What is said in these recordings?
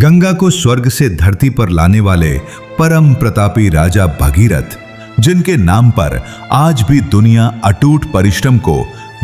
गंगा को स्वर्ग से धरती पर लाने वाले परम प्रतापी राजा भगीरथ, जिनके नाम पर आज भी दुनिया अटूट परिश्रम को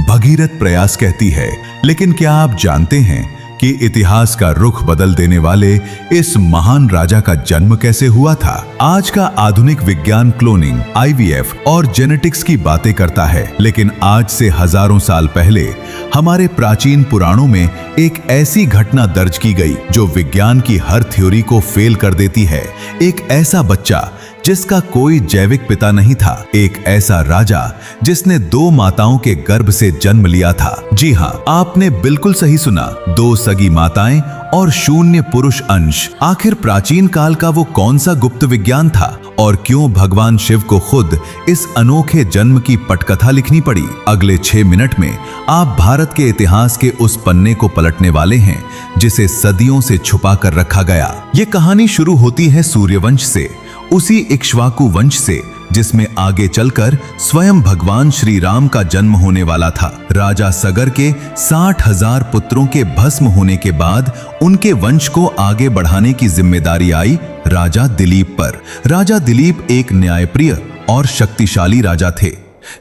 भगीरथ प्रयास कहती है। लेकिन क्या आप जानते हैं कि इतिहास का रुख बदल देने वाले इस महान राजा का जन्म कैसे हुआ था? आज का आधुनिक विज्ञान क्लोनिंग, IVF और जेनेटिक्स की बातें करता है, लेकिन आज से हजारों साल पहले हमारे प्राचीन पुराणों में एक ऐसी घटना दर्ज की गई जो विज्ञान की हर थ्योरी को फेल कर देती है। एक ऐसा बच्चा जिसका कोई जैविक पिता नहीं था, एक ऐसा राजा जिसने 2 माताओं के गर्भ से जन्म लिया था। जी हाँ, आपने बिल्कुल सही सुना, 2 सगी माताएं और 0 पुरुष अंश। आखिर प्राचीन काल का वो कौन सा गुप्त विज्ञान था और क्यों भगवान शिव को खुद इस अनोखे जन्म की पटकथा लिखनी पड़ी? अगले 6 मिनट में आप भारत के इतिहास के उस पन्ने को पलटने वाले हैं जिसे सदियों से छुपा कर रखा गया। ये कहानी शुरू होती है सूर्यवंश से, उसी इक्ष्वाकु वंश से जिसमें आगे चलकर स्वयं भगवान श्री राम का जन्म होने वाला था। राजा सगर के 60,000 पुत्रों के भस्म होने के बाद उनके वंश को आगे बढ़ाने की जिम्मेदारी आई राजा दिलीप पर। राजा दिलीप एक न्यायप्रिय और शक्तिशाली राजा थे,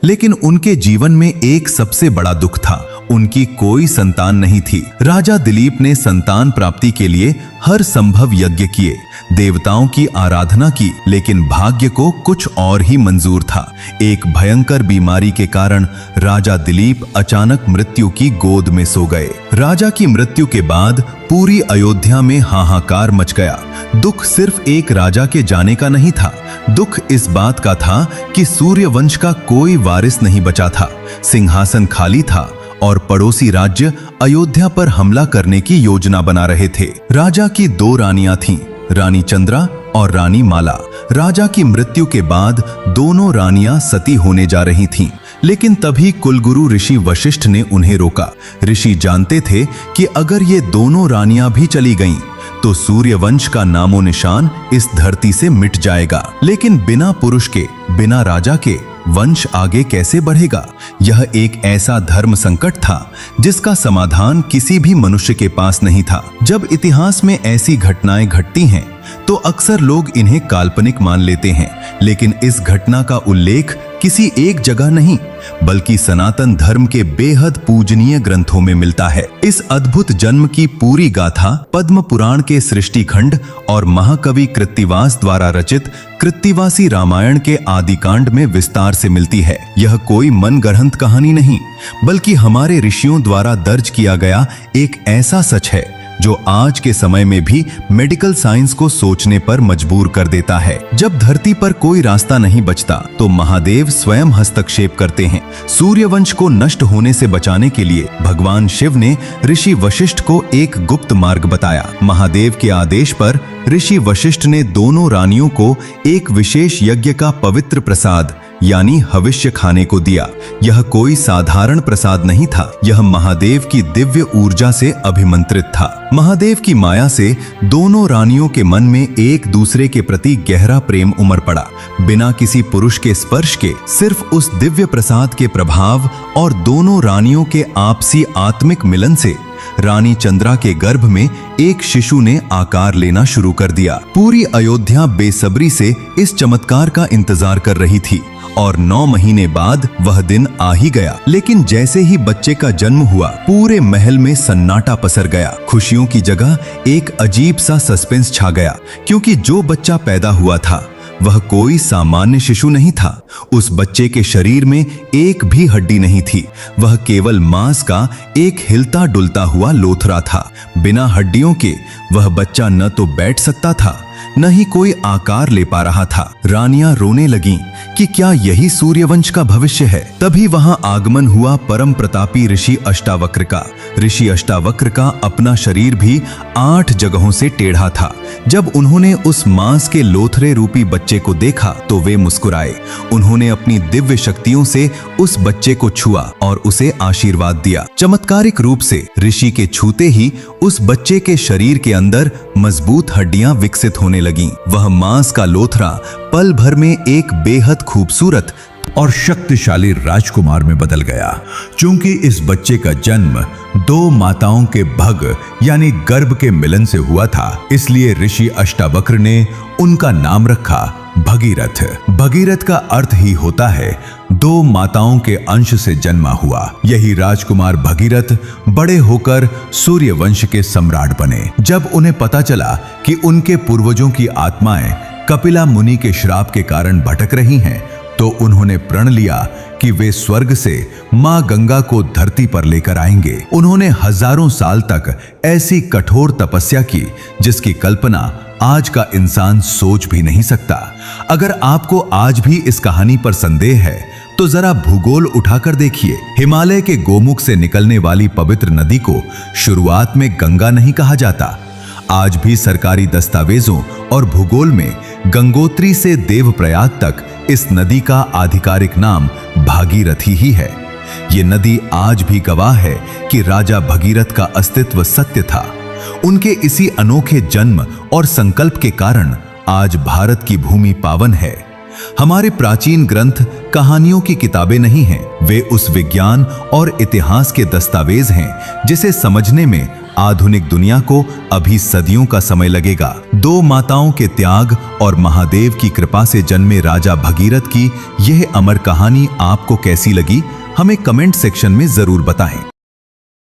लेकिन उनके जीवन में एक सबसे बड़ा दुख था, उनकी कोई संतान नहीं थी। राजा दिलीप ने संतान प्राप्ति के लिए हर संभव यज्ञ किए, देवताओं की आराधना की, लेकिन भाग्य को कुछ और ही मंजूर था। एक भयंकर बीमारी के कारण राजा दिलीप अचानक मृत्यु की गोद में सो गए। राजा की मृत्यु के बाद पूरी अयोध्या में हाहाकार मच गया। दुख सिर्फ एक राजा के जाने का नहीं था, दुख इस बात का था कि सूर्यवंश का कोई वारिस नहीं बचा था, सिंहासन खाली था और पड़ोसी राज्य अयोध्या पर हमला करने की योजना बना रहे थे। राजा की 2 रानियां थीं, रानी चंद्रा और रानी माला। राजा की मृत्यु के बाद दोनों रानियां सती होने जा रही थीं, लेकिन तभी कुलगुरु ऋषि वशिष्ठ ने उन्हें रोका। ऋषि जानते थे कि अगर ये दोनों रानियां भी चली गईं तो सूर्यवंश का नामो निशान इस धरती से मिट जाएगा। लेकिन बिना पुरुष के, बिना राजा के वंश आगे कैसे बढ़ेगा? यह एक ऐसा धर्म संकट था जिसका समाधान किसी भी मनुष्य के पास नहीं था। जब इतिहास में ऐसी घटनाएं घटती हैं तो अक्सर लोग इन्हें काल्पनिक मान लेते हैं, लेकिन इस घटना का उल्लेख किसी एक जगह नहीं बल्कि सनातन धर्म के बेहद पूजनीय ग्रंथों में मिलता है। इस अद्भुत जन्म की पूरी गाथा पद्म पुराण के सृष्टि खंड और महाकवि कृत्तिवास द्वारा रचित कृत्तिवासी रामायण के आदिकांड में विस्तार से मिलती है। यह कोई मनगढ़ंत कहानी नहीं बल्कि हमारे ऋषियों द्वारा दर्ज किया गया एक ऐसा सच है जो आज के समय में भी मेडिकल साइंस को सोचने पर मजबूर कर देता है। जब धरती पर कोई रास्ता नहीं बचता तो महादेव स्वयं हस्तक्षेप करते हैं। सूर्यवंश को नष्ट होने से बचाने के लिए भगवान शिव ने ऋषि वशिष्ठ को एक गुप्त मार्ग बताया। महादेव के आदेश पर ऋषि वशिष्ठ ने दोनों रानियों को एक विशेष यज्ञ का पवित्र प्रसाद यानी हविष्य खाने को दिया। यह कोई साधारण प्रसाद नहीं था, यह महादेव की दिव्य ऊर्जा से अभिमंत्रित था। महादेव की माया से दोनों रानियों के मन में एक दूसरे के प्रति गहरा प्रेम उमड़ पड़ा। बिना किसी पुरुष के स्पर्श के, सिर्फ उस दिव्य प्रसाद के प्रभाव और दोनों रानियों के आपसी आत्मिक मिलन से रानी चंद्रा के गर्भ में एक शिशु ने आकार लेना शुरू कर दिया। पूरी अयोध्या बेसब्री से इस चमत्कार का इंतजार कर रही थी और 9 महीने बाद वह दिन आ ही गया। लेकिन जैसे ही बच्चे का जन्म हुआ, पूरे महल में सन्नाटा पसर गया। खुशियों की जगह एक अजीब सा सस्पेंस छा गया, क्योंकि जो बच्चा पैदा हुआ था वह कोई सामान्य शिशु नहीं था। उस बच्चे के शरीर में एक भी हड्डी नहीं थी, वह केवल मांस का एक हिलता डुलता हुआ लोथरा था। बिना हड्डियों के वह बच्चा न तो बैठ सकता था, न ही कोई आकार ले पा रहा था। रानियां रोने लगीं कि क्या यही सूर्यवंश का भविष्य है? तभी वहां आगमन हुआ परम प्रतापी ऋषि अष्टावक्र का। ऋषि अष्टावक्र का अपना शरीर भी 8 जगहों से टेढ़ा था। जब उन्होंने उस मांस के लोथरे रूपी बच्चे को देखा तो वे मुस्कुराए। उन्होंने अपनी दिव्य शक्तियों से उस बच्चे को छुआ और उसे आशीर्वाद दिया। चमत्कारिक रूप से ऋषि के छूते ही उस बच्चे के शरीर के अंदर मजबूत हड्डियां विकसित होने लगीं। वह मांस का लोथरा पल भर में एक बेहद खूबसूरत और शक्तिशाली राजकुमार में बदल गया। चूंकि इस बच्चे का जन्म 2 माताओं के भग यानी गर्भ के मिलन से हुआ था, इसलिए ऋषि अष्टावक्र ने उनका नाम रखा भगीरथ। भगीरथ का अर्थ ही होता है 2 माताओं के अंश से जन्मा हुआ। यही राजकुमार भगीरथ बड़े होकर सूर्य वंश के सम्राट बने। जब उन्हें पता चला कि उनके पूर्वजों की आत्माएं कपिला मुनि के श्राप के कारण भटक रही हैं, तो उन्होंने प्रण लिया कि वे स्वर्ग से मां गंगा को धरती पर लेकर आएंगे। उन्होंने हजारों साल तक ऐसी कठोर तपस्या की जिसकी कल्पना आज का इंसान सोच भी नहीं सकता। अगर आपको आज भी इस कहानी पर संदेह है तो जरा भूगोल उठाकर देखिए। हिमालय के गोमुख से निकलने वाली पवित्र नदी को शुरुआत में गंगा नहीं कहा जाता। आज भी सरकारी दस्तावेजों और भूगोल में गंगोत्री से देवप्रयाग तक इस नदी का आधिकारिक नाम भागीरथी ही है। ये नदी आज भी गवाह है कि राजा भगीरथ का अस्तित्व सत्य था। उनके इसी अनोखे जन्म और संकल्प के कारण आज भारत की भूमि पावन है। हमारे प्राचीन ग्रंथ कहानियों की किताबें नहीं हैं, वे उस विज्ञान और इतिहास के दस्तावेज हैं जिसे समझने में आधुनिक दुनिया को अभी सदियों का समय लगेगा। 2 माताओं के त्याग और महादेव की कृपा से जन्मे राजा भगीरथ की यह अमर कहानी आपको कैसी लगी, हमें कमेंट सेक्शन में जरूर बताएं।